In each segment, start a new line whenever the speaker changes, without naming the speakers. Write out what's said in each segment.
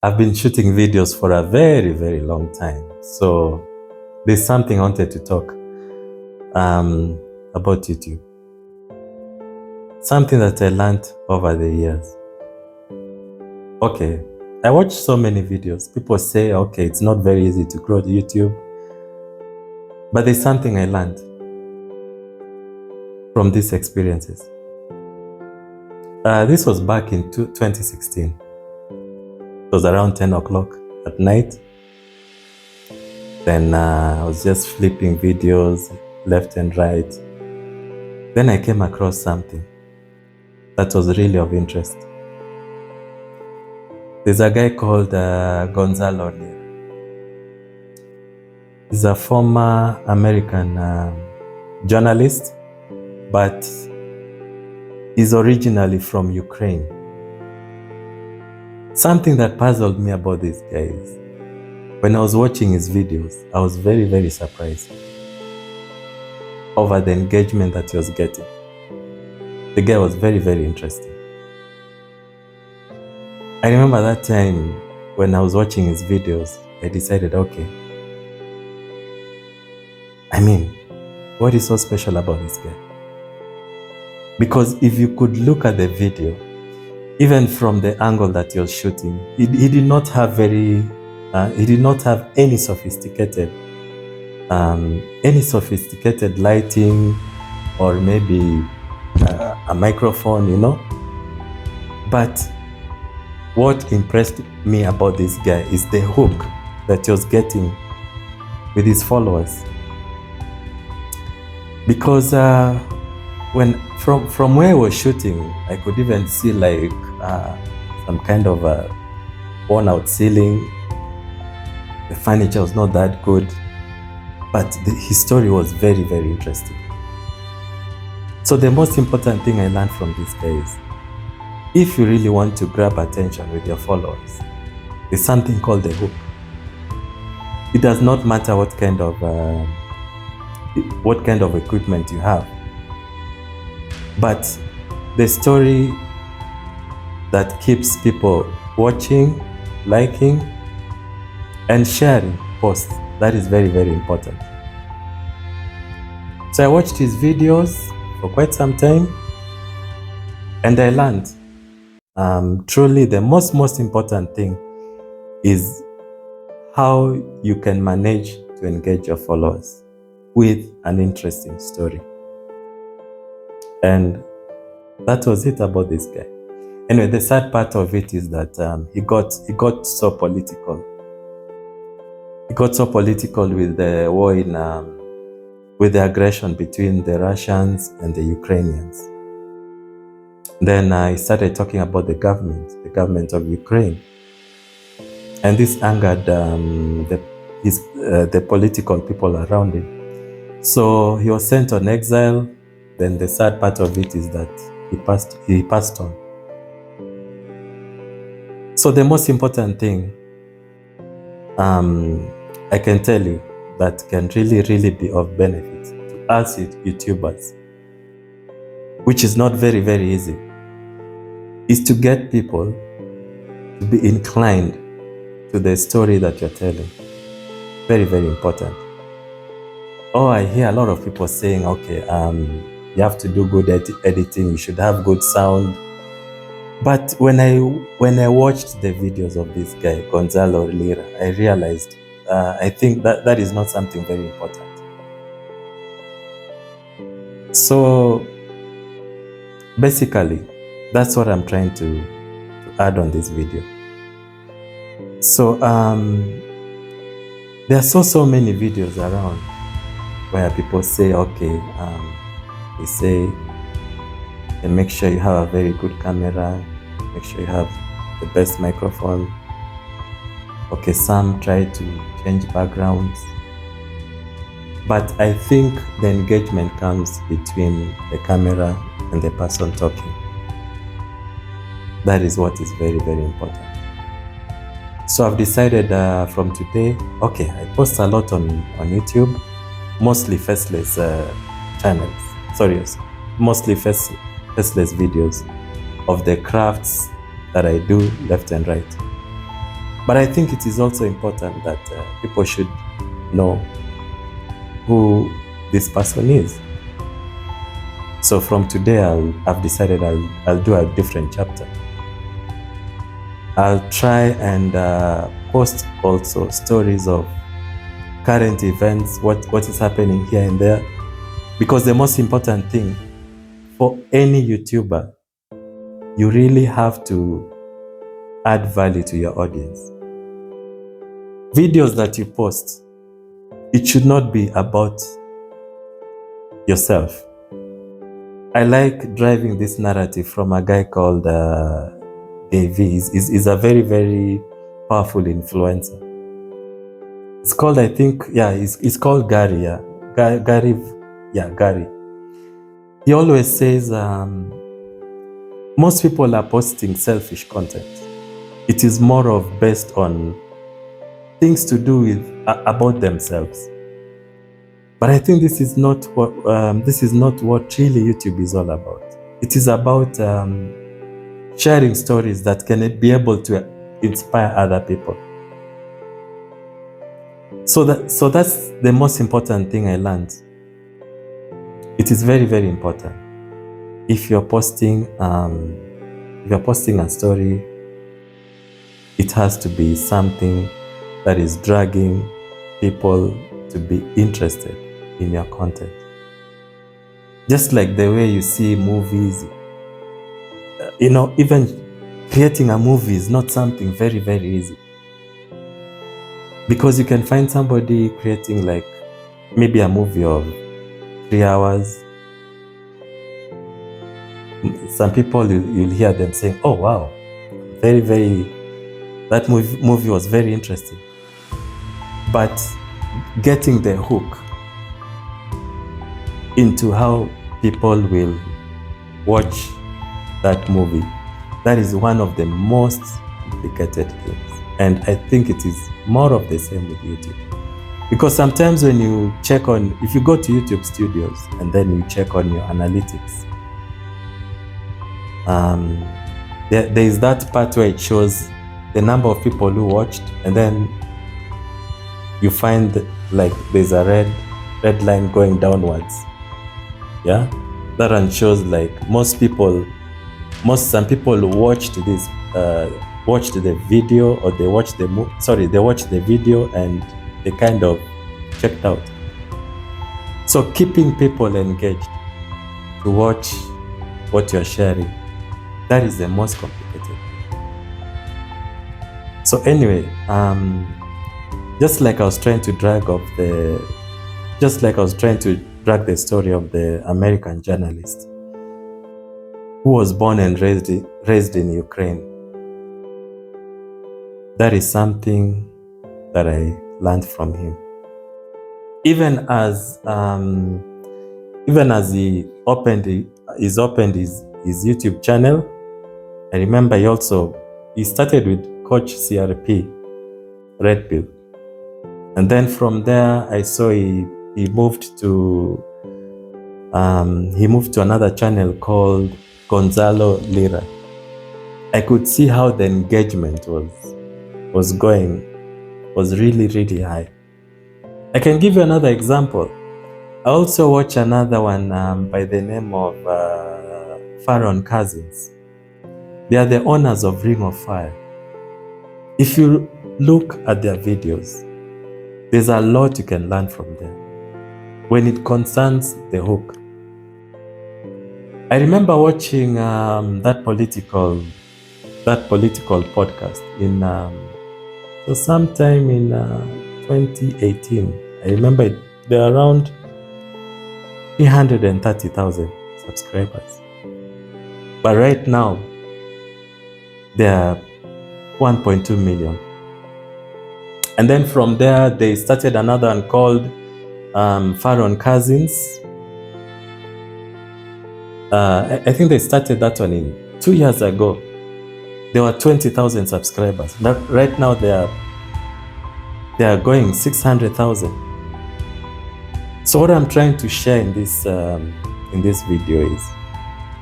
I've been shooting videos for a very, very long time. So there's something I wanted to talk about YouTube. Something that I learned over the years. Okay, I watch so many videos. People say, okay, it's not very easy to grow YouTube. But there's something I learned from these experiences. This was back in 2016. It was around 10 o'clock at night. Then I was just flipping videos left and right. Then I came across something that was really of interest. There's a guy called Gonzalo Lira. He's a former American journalist, but he's originally from Ukraine. Something that puzzled me about this guy is, when I was watching his videos, I was very, very surprised over the engagement that he was getting. The guy was very, very interesting. I remember that time when I was watching his videos, I decided, okay, what is so special about this guy? Because if you could look at the video, even from the angle that he was shooting, he did not have any sophisticated lighting, or maybe a microphone, But what impressed me about this guy is the hook that he was getting with his followers. Because from where I was shooting, I could even see like some kind of a worn out ceiling. The furniture was not that good, but his story was very, very interesting. So the most important thing I learned from this guy is, if you really want to grab attention with your followers, there's something called the hook. It does not matter what kind of equipment you have, but the story that keeps people watching, liking, and sharing posts, that is very, very important. So I watched his videos for quite some time, and I learned truly the most important thing is how you can manage to engage your followers with an interesting story. And that was it about this guy. Anyway, the sad part of it is that he got so political. He got so political with the war with the aggression between the Russians and the Ukrainians. Then he started talking about the government of Ukraine. And this angered the political people around him. So he was sent on exile. Then the sad part of it is that he passed on. So the most important thing I can tell you that can really, really be of benefit to us YouTubers, which is not very, very easy, is to get people to be inclined to the story that you're telling. Very, very important. Oh, I hear a lot of people saying, okay, you have to do good editing, you should have good sound. But when I watched the videos of this guy, Gonzalo Lira, I realized I think that is not something very important. So basically, that's what I'm trying to add on this video. So there are so many videos around where people say, okay, they say, and make sure you have a very good camera, make sure you have the best microphone. Okay, some try to change backgrounds. But I think the engagement comes between the camera and the person talking. That is what is very, very important. So I've decided from today, okay, I post a lot on YouTube, mostly faceless channels. Sorry, mostly faceless videos of the crafts that I do left and right. But I think it is also important that people should know who this person is. So from today, I've decided I'll do a different chapter. I'll try and post also stories of current events, what is happening here and there. Because the most important thing for any YouTuber, you really have to add value to your audience. Videos that you post, it should not be about yourself. I like driving this narrative from a guy called AV. He's a very, very powerful influencer. It's called, I think, it's called Gary. Gary. He always says most people are posting selfish content. It is more of based on things to do with about themselves. But I think this is not what really YouTube is all about. It is about sharing stories that can be able to inspire other people. So that's the most important thing I learned. It is very, very important. If you're posting a story, it has to be something that is dragging people to be interested in your content. Just like the way you see movies, even creating a movie is not something very, very easy. Because you can find somebody creating like maybe a movie of 3 hours. Some people, you'll hear them saying, oh wow, very, very, that movie was very interesting. But getting the hook into how people will watch that movie, that is one of the most complicated things. And I think it is more of the same with YouTube. Because sometimes when you check on, if you go to YouTube Studios and then you check on your analytics, there is that part where it shows the number of people who watched, and then you find like there's a red line going downwards. Yeah, that one shows like some people watched this, watched the video, or they watched the video and they kind of checked out. So keeping people engaged to watch what you're sharing, that is the most complicated. So anyway, just like I was trying to drag the story of the American journalist who was born and raised in Ukraine. That is something that I learned from him. Even as he opened his YouTube channel, I remember he started with Coach CRP, Red Pill. And then from there, I saw he moved to another channel called Gonzalo Lira. I could see how the engagement was really, really high. I can give you another example. I also watch another one by the name of Pharaoh Cousins. They are the owners of Ring of Fire. If you look at their videos, there's a lot you can learn from them when it concerns the hook. I remember watching that political podcast in sometime in 2018. I remember there are around 330,000 subscribers. But right now, there are 1.2 million. And then from there, they started another one called Pharaoh Cousins. I think they started that one 2 years ago. There were 20,000 subscribers. Right now, they are going 600,000. So what I'm trying to share in this video is,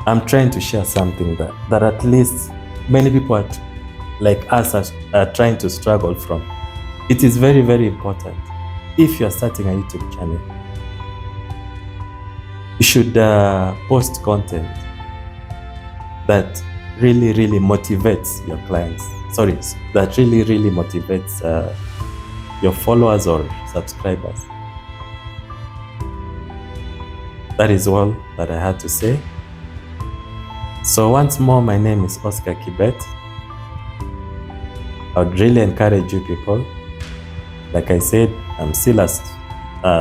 I'm trying to share something that at least many people like us are trying to struggle from. It is very, very important. If you are starting a YouTube channel, you should post content that really, really motivates your clients. Sorry, that really, really motivates your followers or subscribers. That is all that I had to say. So once more, my name is Oscar Kibet. I would really encourage you people. Like I said, I'm still a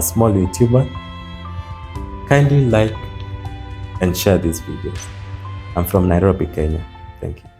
small YouTuber. Kindly like and share these videos. I'm from Nairobi, Kenya. Thank you.